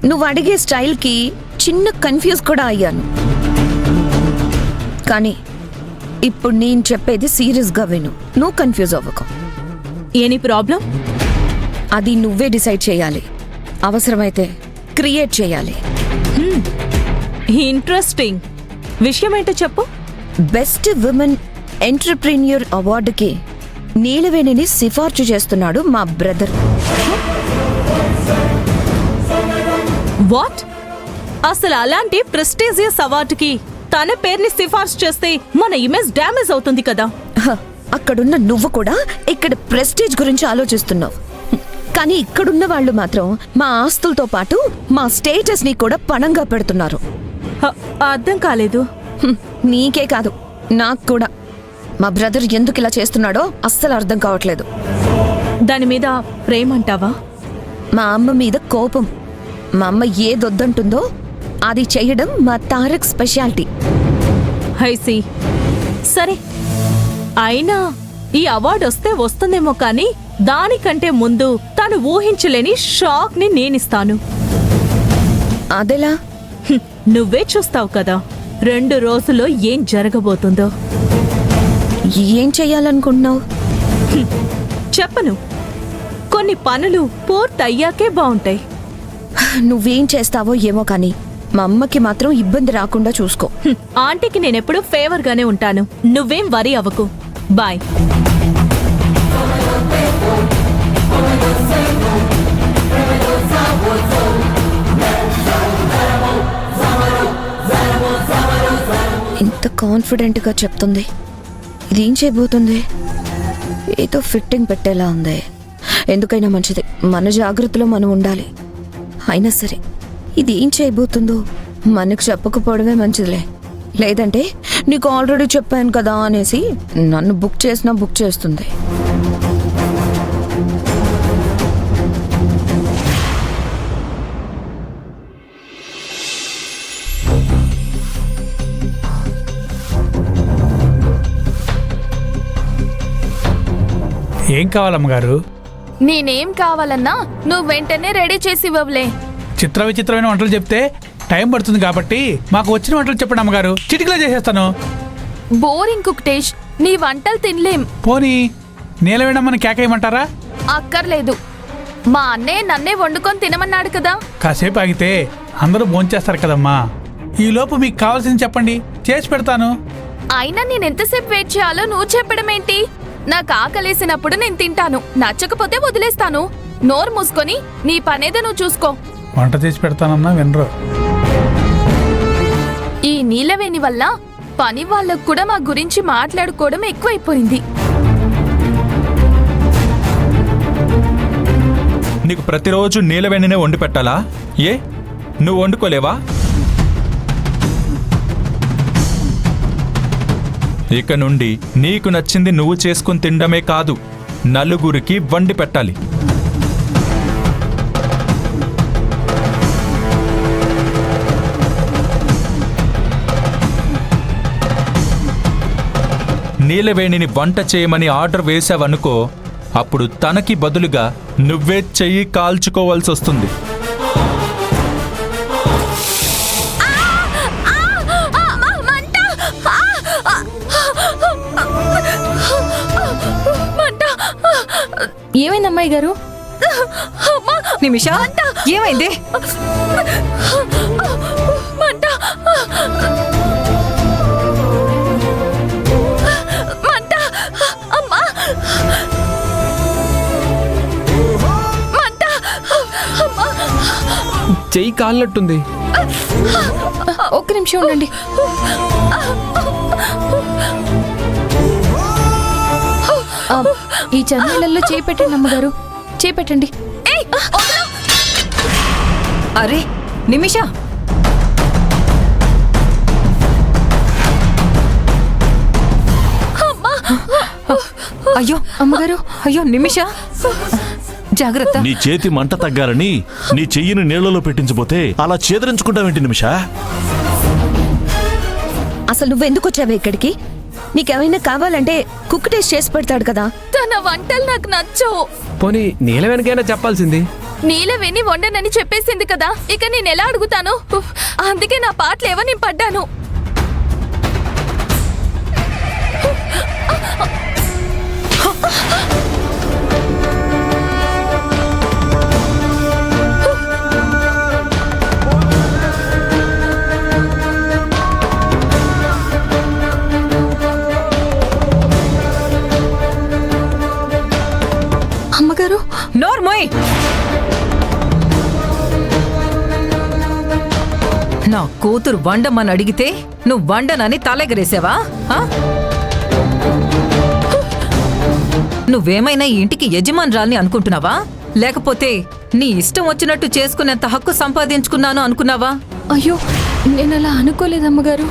నువ్వు అడిగే స్టైల్కి చిన్న కన్ఫ్యూజ్ కూడా అయ్యాను. కానీ ఇప్పుడు నేను చెప్పేది సీరియస్గా విను. నువ్వు కన్ఫ్యూజ్ అవ్వకు. Any problem? అది నువ్వే డిసైడ్ చేయాలి. అవసరమైతే క్రియేట్ చేయాలి. ఇంట్రెస్టింగ్. విషయం ఏంటో చెప్పు. బెస్ట్ విమెన్ ఎంటర్‌ప్రెన్యూర్ అవార్డుకి నీలవేణిని సిఫార్సు చేస్తున్నాడు మా బ్రదర్. వాట్? అసలు అలాంటి ప్రెస్టీజియస్ అవార్డుకి తన పేరుని సిఫార్సు చేస్తే మన ఇమేజ్ డ్యామేజ్ అవుతుంది కదా. అక్కడున్న నువ్వు కూడా ఇక్కడ ప్రెస్టీజ్ గురించి ఆలోచిస్తున్నావు. కానీ ఇక్కడున్న వాళ్ళు మాత్రం మా ఆస్తులతో పాటు మా స్టేటస్ ని కూడా పణంగా పెడుతున్నారు. అర్థం కాలేదు. నీకే కాదు, నాకు కూడా. మా బ్రదర్ ఎందుకు ఇలా చేస్తున్నాడో అస్సలు అర్థం కావట్లేదు. దాని మీద ప్రేమ అంటావా? మా అమ్మ మీద కోపం. మా అమ్మ ఏదొద్దంటుందో అది చేయడం మా తారక్ స్పెషాలిటీ. హైసి, సరే. అయినా ఈ అవార్డు వస్తే వస్తుందేమో కానీ దానికంటే ముందు తను ఊహించలేని షాక్ ని నేనిస్తాను. అదెలా? నువ్వే చూస్తావు కదా 2 రోజుల్లో ఏం జరగబోతుందో. ఏం చెయ్యాలనుకుంటున్నావు? చెప్పను. కొన్ని పనులు పూర్తయ్యాకే బాగుంటాయి. నువ్వేం చేస్తావో ఏమో కానీ మా అమ్మకి మాత్రం ఇబ్బంది రాకుండా చూసుకో. ఆంటీకి నేనెప్పుడు ఫేవర్ గానే ఉంటాను. నువ్వేం వరీ అవ్వకు. బాయ్. ఇంత కాన్ఫిడెంట్ గా చెప్తుంది. ఇదేం చేయబోతుంది? ఏదో ఫిట్టింగ్ పెట్టేలా ఉంది. ఎందుకైనా మంచిది, మన జాగ్రత్తలో మనం ఉండాలి. అయినా సరే ఇది ఏం చేయబోతుందో మనకు చెప్పకపోవడమే మంచిదిలే. లేదంటే నీకు ఆల్రెడీ చెప్పాను కదా అనేసి నన్ను బుక్ చేస్తుంది. ఏం కావాలమ్మగారు? నేనేం కావాలన్నా నువ్వు వెంటనే రెడీ చేసి ఇవ్వలే. చిత్ర విచిత్రమైన వంటలు చెప్తే టైం పడుతుంది కాబట్టి మాకు వచ్చిన వంటలు చెప్పండి అమ్మగారు, చిటికలో చేసేస్తాను. బోరింగ్ కుక్టేష్, నీ వంటలు తినలేం. పోనీ నీలవేణమ్మని కేకేయమంటారా? అక్కర్లేదు. మా అన్నయ్య నన్నే వండుకొని తినమన్నాడు కదా. కాసేపు ఆగితే అందరూ భోంచేస్తారు కదమ్మా. ఈ లోపు మీకు కావాల్సింది చెప్పండి, చేసి పెడతాను. అయినా నేనెంతసేపు వెయిట్ చేయాలో నువ్వు చెప్పడం ఏంటి? నాకు ఆకలేసినప్పుడు నేను తింటాను, నచ్చకపోతే వదిలేస్తాను. నోరు మూసుకొని నీ పనేదో నువ్వు చూసుకో. వంట చేసి పెడతానన్నా వినరు. ఈ నీలవేణి వల్ల పని వాళ్ళకు కూడా మా గురించి మాట్లాడుకోవడం ఎక్కువైపోయింది. నీకు ప్రతిరోజు నీలవేణినే వండి పెట్టాలా? ఏ నువ్వు వండుకోలేవా? ఇక నుండి నీకు నచ్చింది నువ్వు చేసుకుని తినడమే కాదు, నలుగురికి వండి పెట్టాలి. నీలవేణిని వంట చేయమని ఆర్డర్ వేశావనుకో, అప్పుడు తనకి బదులుగా నువ్వే చెయ్యి కాల్చుకోవాల్సి వస్తుంది. ఏమైంది అమ్మాయి గారు? నిమిష, ఏమైంది? చెయ్యి కాలినట్టుంది. ఒక్క నిమిషం ఉండండి. ఈ చన్నీళ్ళల్లో చేపెట్టండి అమ్మగారు, చేపెట్టండి. అరే నిమిష, అయ్యో అమ్మగారు, అయ్యో నిమిష, జాగ్రత్త. నీ చేతి మంట తగ్గాలని నీ చెయ్యిని నీళ్లలో పెట్టించబోతే అలా చేదరించుకుంటావేంటి నిమిష? అసలు నువ్వెందుకు వచ్చావే ఇక్కడికి? నీకేమైనా కావాలంటే కుక్ టేస్ట్ చేసి పెడతాడు కదా. తన వంటలు నాకు నచ్చవు. పోనీ నీలవేణికైనా చెప్పాల్సింది. నీలవేణి వండనని చెప్పేసింది కదా, ఇక నేను ఎలా అడుగుతాను? అందుకే నా పాటలు ఏవో నేను పడ్డాను. అమ్మగారు నోర్మోయ్, నా కూతురు వండమని అడిగితే నువ్వు వండనని తలెగరేసావా? ఆ? నువ్వేమైనా ఈ ఇంటికి యజమానురాల్ని అనుకుంటున్నావా, లేకపోతే నీ ఇష్టం వచ్చినట్టు చేసుకునేంత హక్కు సంపాదించుకున్నాను అనుకున్నావా? అయ్యో, నేను అలా అనుకోలేదు అమ్మగారు.